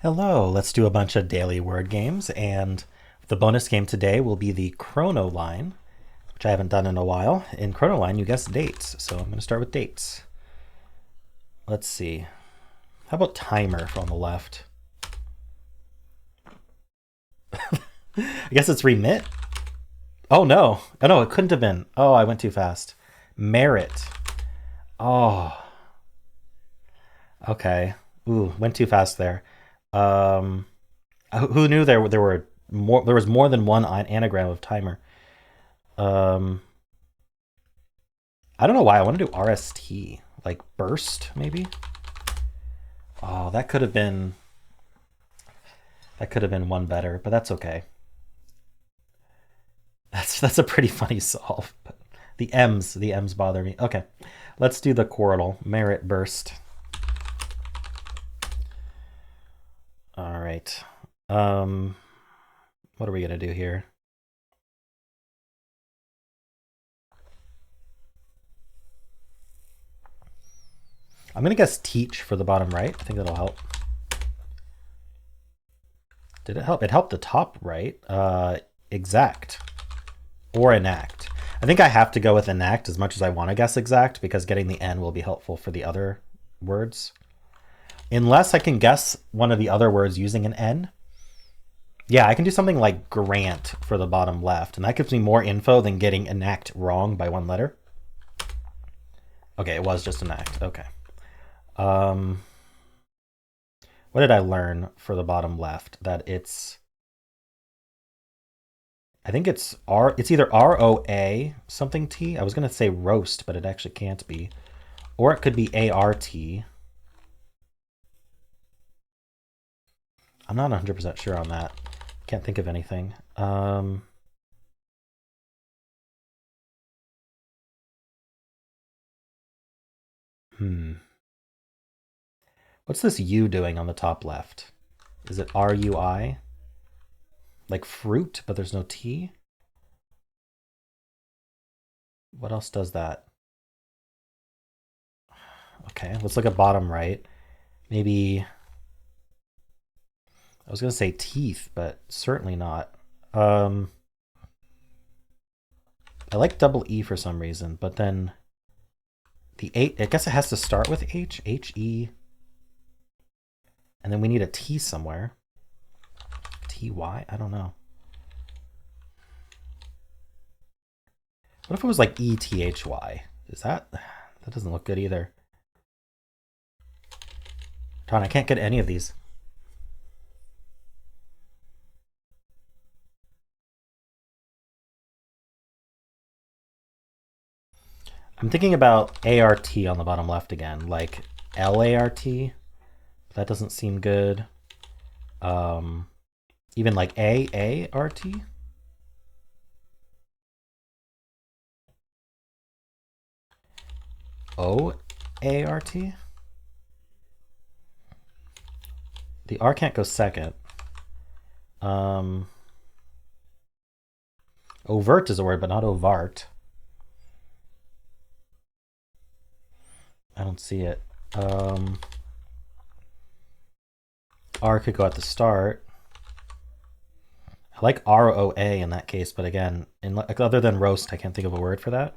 Hello, let's do a bunch of daily word games, and the bonus game today will be the Chronoline, which I haven't done in a while. In Chronoline, you guess dates, so I'm going to start with dates. Let's see. How about timer from the left? I guess it's remit? Oh no. Oh no, it couldn't have been. Oh, I went too fast. Merit. Oh, okay. Ooh, went too fast there. Um, who knew there was more than one anagram of timer? Um, I don't know why I want to do RST, like burst maybe. Oh, that could have been one better, but that's okay. That's a pretty funny solve. But the M's bother me. Okay, let's do the Quordle merit burst. All right. Um, what are we gonna do here? I'm gonna guess teach for the bottom right. I think that'll help. Did it help? It helped the top right. Exact or enact. I think I have to go with enact as much as I want to guess exact because getting the N will be helpful for the other words. Unless I can guess one of the other words using an N. Yeah, I can do something like grant for the bottom left, and that gives me more info than getting enact wrong by one letter. Okay, it was just enact. Okay. Um, what did I learn for the bottom left? That I think it's R. It's either ROA something T. I was gonna say roast, but it actually can't be, or it could be ART. I'm not 100% sure on that. Can't think of anything. Hmm. What's this U doing on the top left? Is it RUI? Like fruit, but there's no T? What else does that? Okay, let's look at bottom right. Maybe I was gonna say teeth, but certainly not. Um, I like double E for some reason, but then the eight. I guess it has to start with H E, and then we need a T somewhere. TY. I don't know. What if it was like ETHY? Is that doesn't look good either? Darn, I can't get any of these. I'm thinking about ART on the bottom left again, like LART. That doesn't seem good. Um, Even like AART. OART. The R can't go second. Um, Overt is a word, but not ovart. I don't see it. R could go at the start. I like ROA in that case, but again, other than roast, I can't think of a word for that.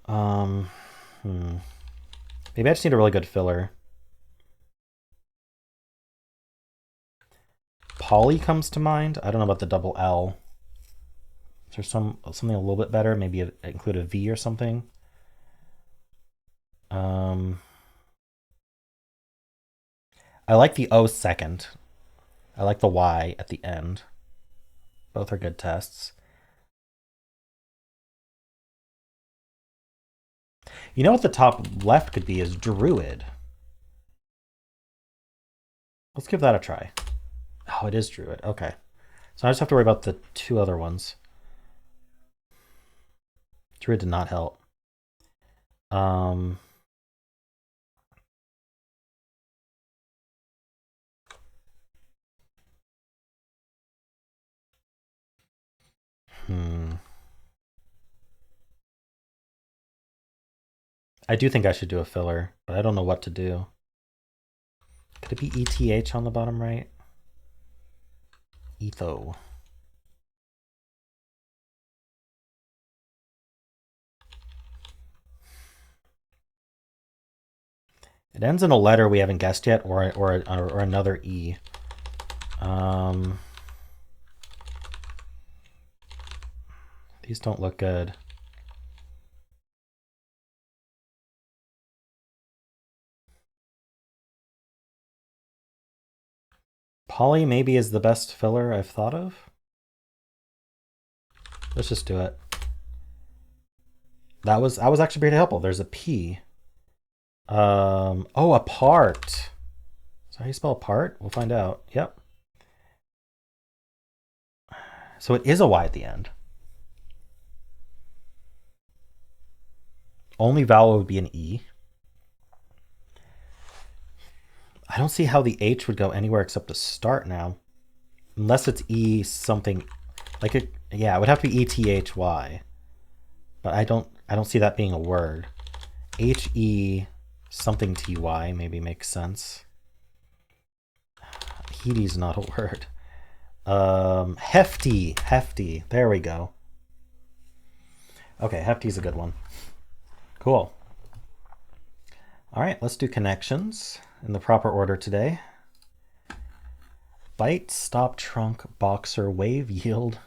Um, Maybe I just need a really good filler. Poly comes to mind. I don't know about the double L. Is there something a little bit better? Maybe include a V or something. Um, I like the O second. I like the Y at the end. Both are good tests. You know what the top left could be is Druid. Let's give that a try. Oh, it is Druid. Okay. So I just have to worry about the two other ones. Druid did not help. Um, hmm. I do think I should do a filler, but I don't know what to do. Could it be ETH on the bottom right? Etho. It ends in a letter we haven't guessed yet, or another E. These don't look good. Poly maybe is the best filler I've thought of. Let's just do it. That was actually pretty helpful. There's a P. Oh, apart. Is that how you spell apart? We'll find out. Yep. So it is a Y at the end. Only vowel would be an E. I don't see how the H would go anywhere except to start now. Unless it's E something like it. Yeah, it would have to be ETHY. But I don't see that being a word. HE something TY maybe makes sense. Hefty's not a word. Hefty. There we go. Okay, hefty's a good one. Cool. All right, let's do connections in the proper order today. Bite, stop, trunk, boxer, wave, yield,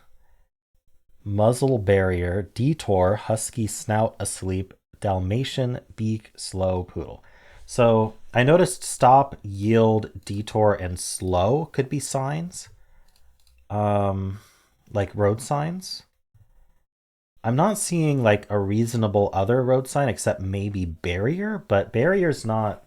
muzzle, barrier, detour, husky, snout, asleep, Dalmatian, beak, slow, poodle. So I noticed stop, yield, detour, and slow could be signs, like road signs. I'm not seeing like a reasonable other road sign except maybe barrier, but barrier's not.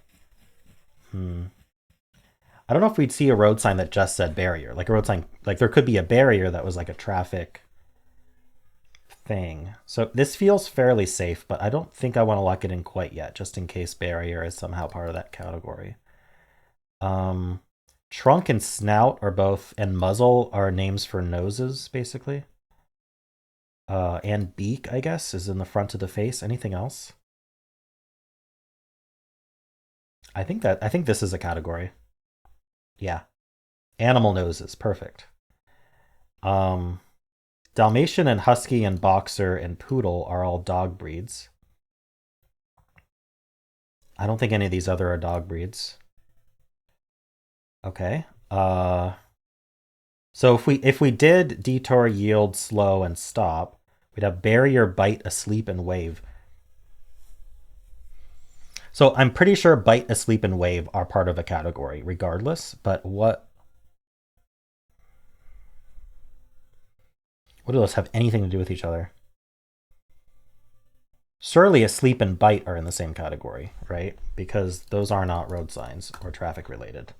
I don't know if we'd see a road sign that just said barrier, like a road sign, like there could be a barrier that was like a traffic thing. So this feels fairly safe, but I don't think I want to lock it in quite yet, just in case barrier is somehow part of that category. Trunk and snout are both, and muzzle are names for noses, basically. And beak, I guess, is in the front of the face. Anything else? I think this is a category. Yeah. Animal noses, perfect. Dalmatian and husky and boxer and poodle are all dog breeds. I don't think any of these other are dog breeds. Okay. So if we did detour, yield, slow, and stop, we'd have barrier, bite, asleep, and wave. So I'm pretty sure bite, asleep, and wave are part of a category regardless, but what do those have anything to do with each other? Surely asleep and bite are in the same category, right? Because those are not road signs or traffic related.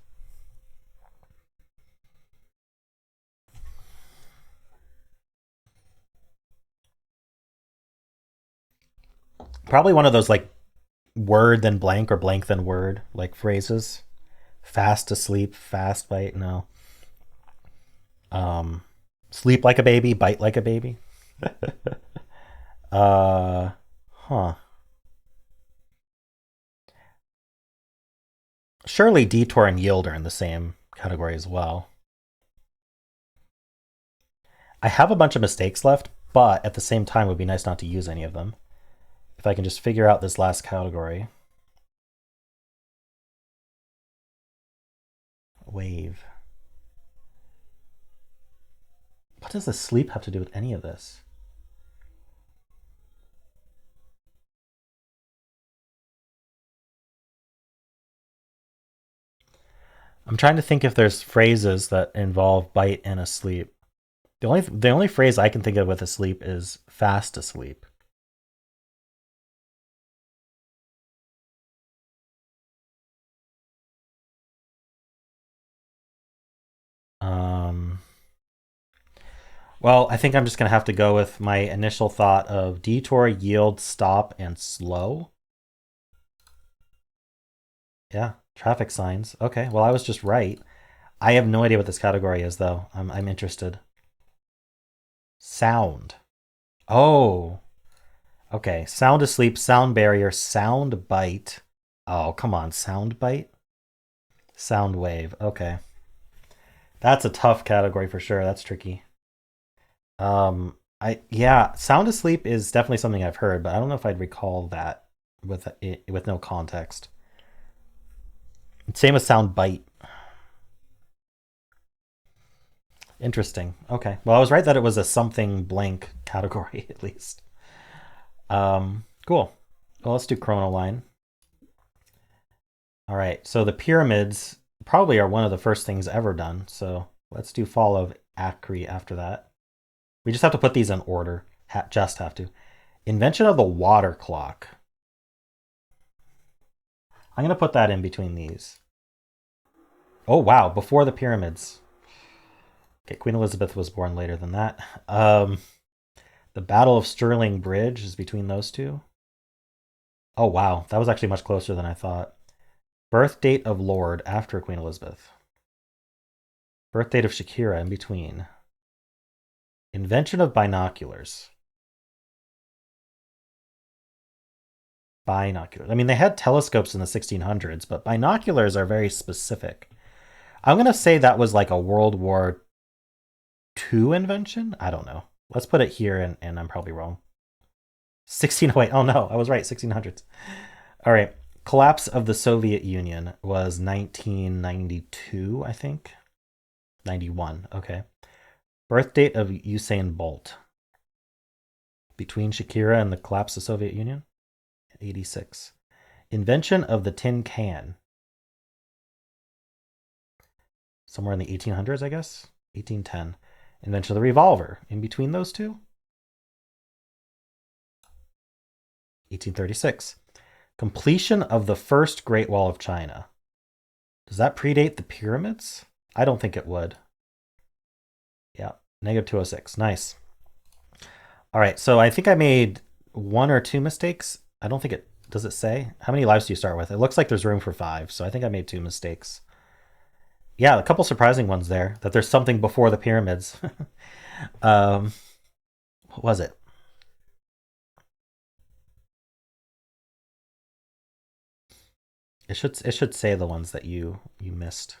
Probably one of those like word then blank or blank then word like phrases. Fast asleep, fast bite, no. Sleep like a baby, bite like a baby. Huh. Surely detour and yield are in the same category as well. I have a bunch of mistakes left, but at the same time, it would be nice not to use any of them. If I can just figure out this last category. Wave. What does the sleep have to do with any of this? I'm trying to think if there's phrases that involve bite and asleep. The only phrase I can think of with asleep is fast asleep. Well, I think I'm just going to have to go with my initial thought of detour, yield, stop, and slow. Yeah, traffic signs. Okay, well, I was just right. I have no idea what this category is, though. I'm interested. Sound. Oh, okay. Sound asleep, sound barrier, sound bite. Oh, come on, sound bite. Sound wave. Okay. That's a tough category for sure. That's tricky. Yeah, sound asleep is definitely something I've heard, but I don't know if I'd recall that with no context. Same with sound bite. Interesting. Okay. Well, I was right that it was a something blank category at least. Cool. Well, let's do Chronoline. All right. So the pyramids probably are one of the first things ever done. So let's do Fall of Acre after that. We just have to put these in order. Just have to. Invention of the water clock. I'm going to put that in between these. Oh, wow. Before the pyramids. Okay, Queen Elizabeth was born later than that. The Battle of Stirling Bridge is between those two. Oh, wow. That was actually much closer than I thought. Birth date of Lord after Queen Elizabeth. Birth date of Shakira in between. Invention of binoculars. Binoculars. I mean, they had telescopes in the 1600s, but binoculars are very specific. I'm going to say that was like a World War II invention? I don't know. Let's put it here, and I'm probably wrong. 1608. Oh no, I was right. 1600s. All right. Collapse of the Soviet Union was 1992, I think. 91. Okay. Birth date of Usain Bolt. Between Shakira and the collapse of the Soviet Union? 86. Invention of the tin can. Somewhere in the 1800s, I guess. 1810. Invention of the revolver. In between those two? 1836. Completion of the first Great Wall of China. Does that predate the pyramids? I don't think it would. Yeah, negative 206. Nice. All right, so I think I made one or two mistakes. I don't think it, does it say? How many lives do you start with? It looks like there's room for 5, so I think I made 2 mistakes. Yeah, a couple surprising ones there, that there's something before the pyramids. What was it? It should say the ones that you missed.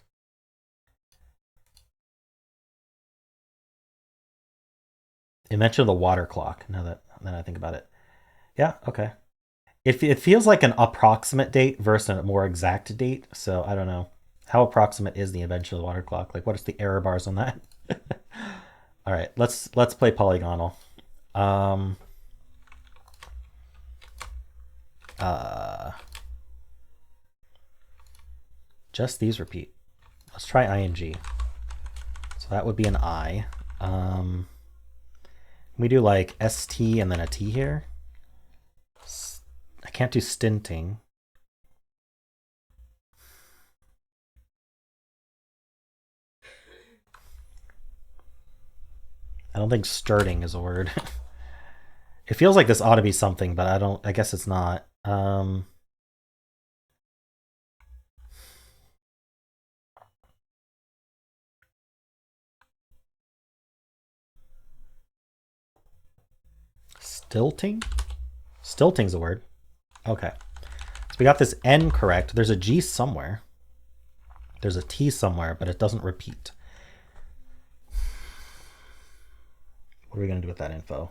Invention of the water clock. Now that I think about it, yeah, okay. It feels like an approximate date versus a more exact date. So I don't know how approximate is the invention of the water clock. Like, what is the error bars on that? All right, let's play Polygonle. Just these repeat. Let's try ing. So that would be an I. We do like st and then a t here. I can't do stinting. I don't think stirting is a word. It feels like this ought to be something, but I guess it's not. Stilting? Stilting's a word. Okay. So we got this N correct. There's a G somewhere. There's a T somewhere, but it doesn't repeat. What are we going to do with that info?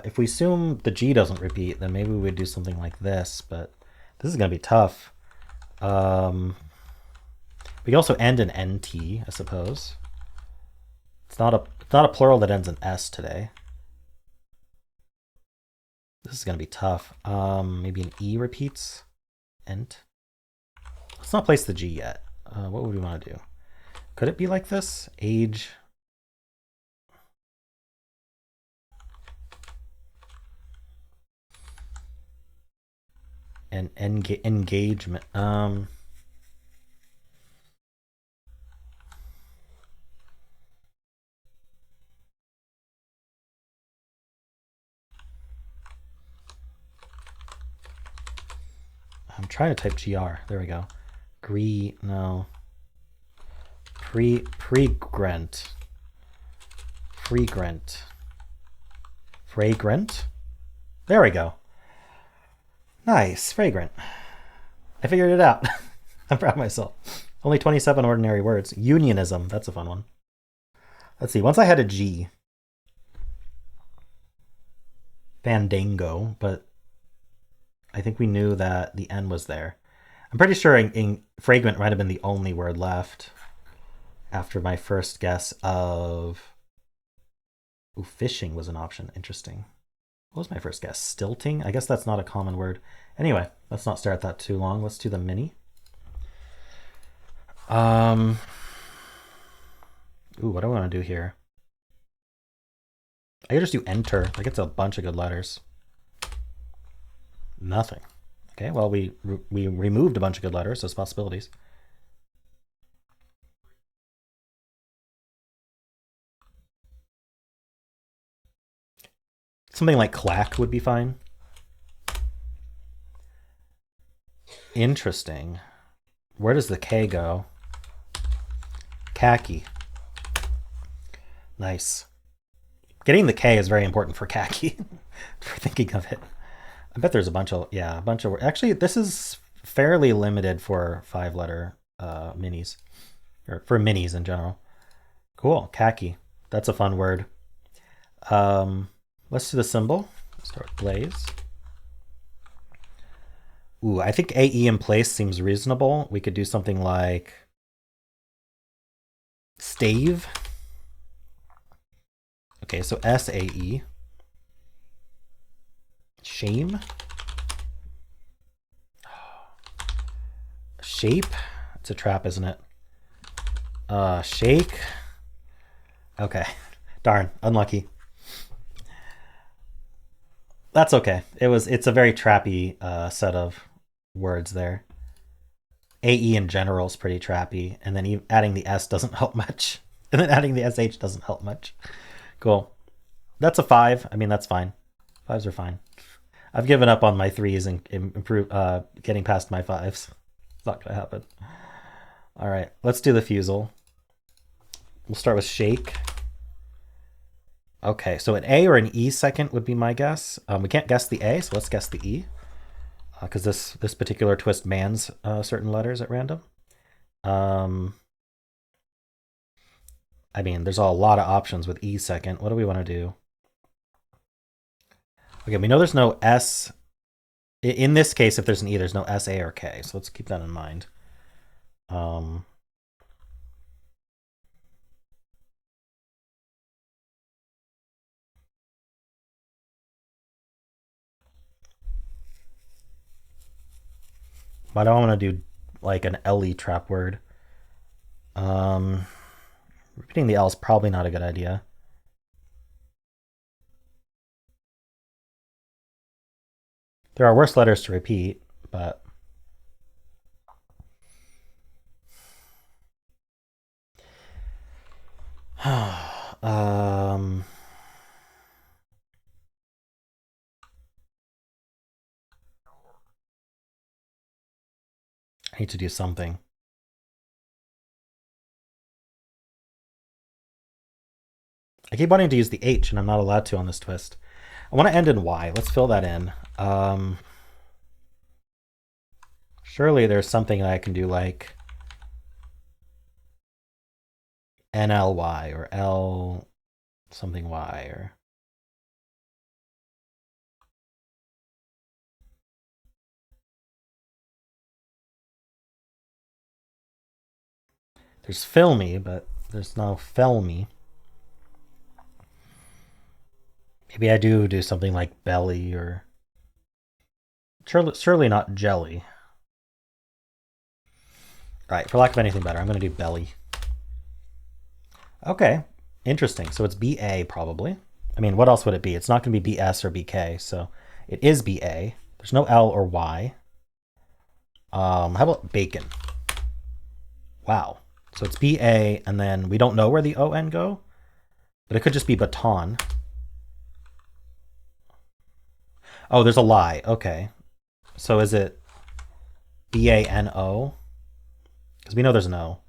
If we assume the G doesn't repeat, then maybe we would do something like this, but this is going to be tough. We can also end in NT, I suppose. It's not a plural that ends in S today. This is going to be tough. Maybe an E repeats. Ent. Let's not place the G yet. What would we want to do? Could it be like this? Age. And engagement. I'm trying to type GR. There we go. No. Fragrant. There we go. Nice. Fragrant. I figured it out. I'm proud of myself. Only 27 ordinary words. Unionism. That's a fun one. Let's see. Once I had a G. Fandango, but I think we knew that the N was there. I'm pretty sure in fragrant might have been the only word left after my first guess of... Ooh, fishing was an option. Interesting. What was my first guess? Stilting? I guess that's not a common word. Anyway, let's not stare at that too long. Let's do the mini. Ooh, what do I want to do here? I could just do enter. Like, it's a bunch of good letters. Nothing. Okay, well, we removed a bunch of good letters, so it's possibilities. Something like clack would be fine. Interesting. Where does the K go? Khaki. Nice. Getting the K is very important for khaki. For thinking of it. I bet there's a bunch of actually, this is fairly limited for 5-letter minis, or for minis in general. Cool. Khaki. That's a fun word. Let's do the symbol. Let's start with blaze. Ooh, I think AE in place seems reasonable. We could do something like stave. Okay, so SAE. Shame. Shape. It's a trap, isn't it? Shake. Okay. Darn. Unlucky. That's okay. It's a very trappy set of words there. AE in general is pretty trappy, and then adding the S doesn't help much. And then adding the SH doesn't help much. Cool. That's a 5. I mean, that's fine. 5s are fine. I've given up on my 3s and getting past my 5s. It's not gonna happen. All right, let's do the Fusele. We'll start with shake. Okay, so an A or an E second would be my guess. We can't guess the A, so let's guess the E. Because this particular twist bans certain letters at random. I mean, there's a lot of options with E second. What do we want to do? Okay, we know there's no S. In this case, if there's an E, there's no S, A, or K. So let's keep that in mind. But I don't want to do like an LE trap word. Repeating the L is probably not a good idea. There are worse letters to repeat, but... I need to do something. I keep wanting to use the H, and I'm not allowed to on this twist. I want to end in Y. Let's fill that in. Surely there's something that I can do like NLY or L something Y or... There's filmy, but there's no felmy. Maybe I do something like belly or... Surely not jelly. All right, for lack of anything better, I'm going to do belly. Okay, interesting. So it's BA probably. I mean, what else would it be? It's not going to be BS or BK, so it is BA. There's no L or Y. How about bacon? Wow. So it's BA, and then we don't know where the ON go, but it could just be baton. Oh, there's a lie. Okay. So is it BANO? Because we know there's an O.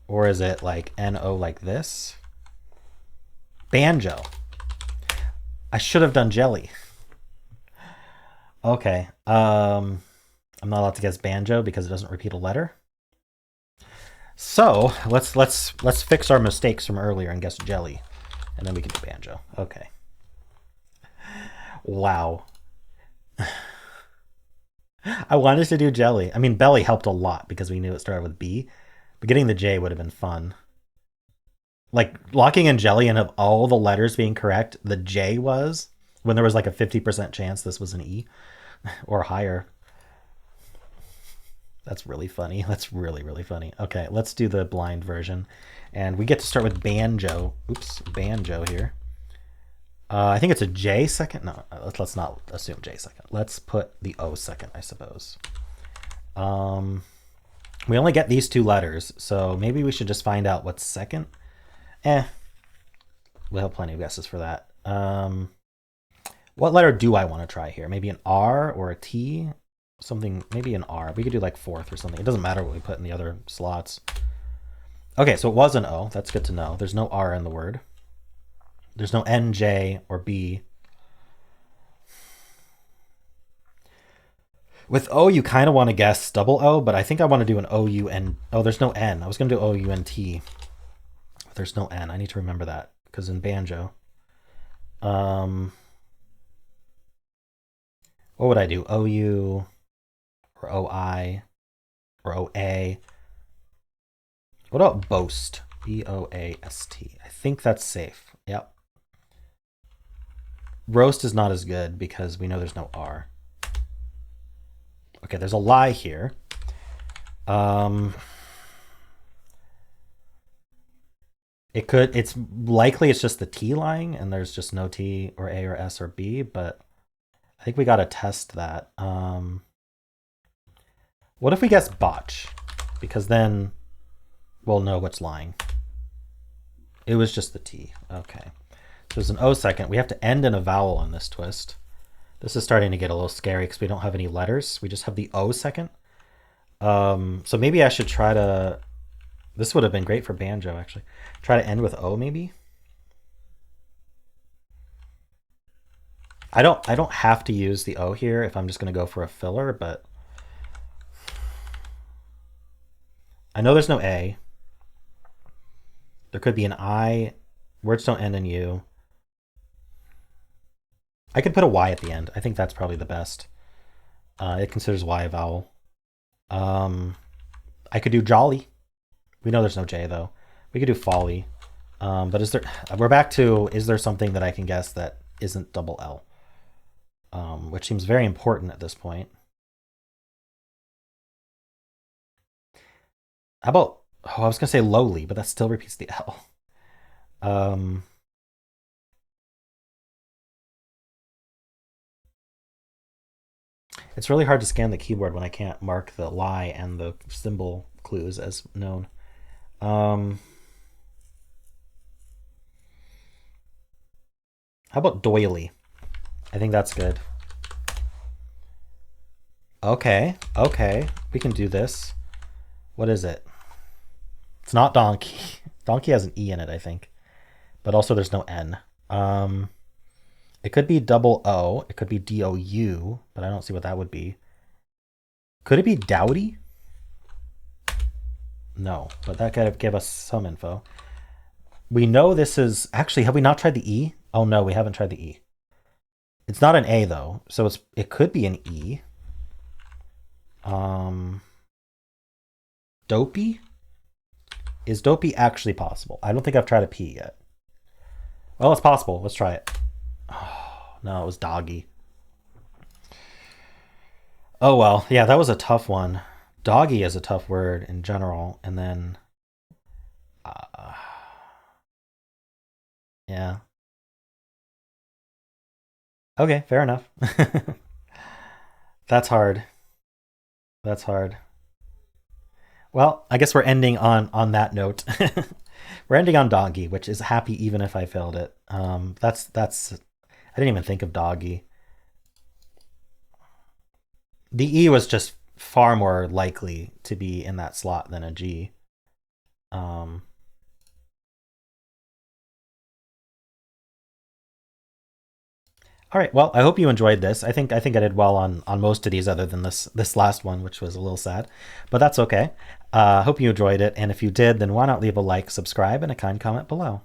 Or is it like NO like this? Banjo. I should have done jelly. Okay. I'm not allowed to guess banjo because it doesn't repeat a letter. So let's fix our mistakes from earlier and guess jelly, and then we can do banjo. Okay. Wow. I wanted to do jelly. I mean, belly helped a lot because we knew it started with B, but getting the J would have been fun. Like locking in jelly and of all the letters being correct, the J was when there was like a 50% chance this was an E or higher. That's really funny. That's really, really funny. Okay, let's do the blind version. And we get to start with banjo. Oops, banjo here. I think it's a J second. No, let's not assume J second. Let's put the O second, I suppose. We only get these two letters, so maybe we should just find out what's second. We'll have plenty of guesses for that. What letter do I want to try here? Maybe an R or a T? Something, maybe an R. We could do like fourth or something. It doesn't matter what we put in the other slots. Okay, so it was an O. That's good to know. There's no R in the word. There's no N, J, or B. With O, you kind of want to guess double O, but I think I want to do an O-U-N. Oh, there's no N. I was going to do O-U-N-T. There's no N. I need to remember that because in banjo. What would I do? O-U or O-I or O-A? What about boast? B-O-A-S-T. I think that's safe. Yep. Roast is not as good because we know there's no R. Okay, there's a lie here. It's likely it's just the T lying and there's just no T or A or S or B, but I think we got to test that. What if we guess botch? Because then we'll know what's lying. It was just the T. Okay. So there's an O second. We have to end in a vowel in this twist. This is starting to get a little scary because we don't have any letters. We just have the O second. So maybe I should try to... This would have been great for banjo, actually. Try to end with O, maybe? I don't have to use the O here if I'm just going to go for a filler, but... I know there's no A. There could be an I. Words don't end in U. I could put a Y at the end. I think that's probably the best. It considers Y a vowel. I could do jolly. We know there's no J though. We could do folly. But is there? We're back to is there something that I can guess that isn't double L? Which seems very important at this point. How about? Oh, I was gonna say lowly, but that still repeats the L. It's really hard to scan the keyboard when I can't mark the lie and the symbol clues as known. How about doily? I think that's good. Okay, we can do this. What is it? It's not donkey. Donkey has an E in it, I think. But also there's no N. It could be double O. It could be D-O-U, but I don't see what that would be. Could it be dowdy? No, but that could give us some info. We know this is... Actually, have we not tried the E? Oh, no, we haven't tried the E. It's not an A, though, so it could be an E. Dopey? Is dopey actually possible? I don't think I've tried a P yet. Well, it's possible. Let's try it. Oh, no, it was doggy. Oh, well. Yeah, that was a tough one. Doggy is a tough word in general. And then... yeah. Okay, fair enough. That's hard. That's hard. Well, I guess we're ending on that note. We're ending on doggy, which is happy even if I failed it. That's I didn't even think of doggy. The E was just far more likely to be in that slot than a G. All right. Well, I hope you enjoyed this. I think I did well on most of these, other than this last one, which was a little sad, but that's okay. Hope you enjoyed it, and if you did, then why not leave a like, subscribe, and a kind comment below.